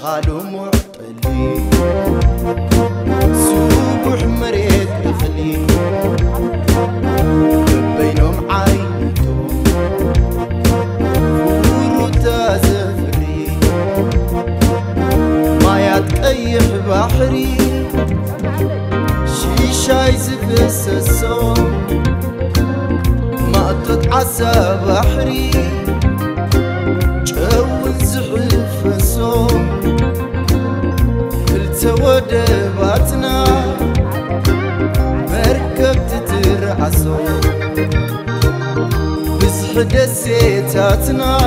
شغالو معطلي سبح مريت أخلي بينهم عينتهم وروتا زفري ما يتقيح بحري شيشاي زفس الصوم ما تتعسى بحري ودباتنا مركب تترعسو بزح دسيتاتنا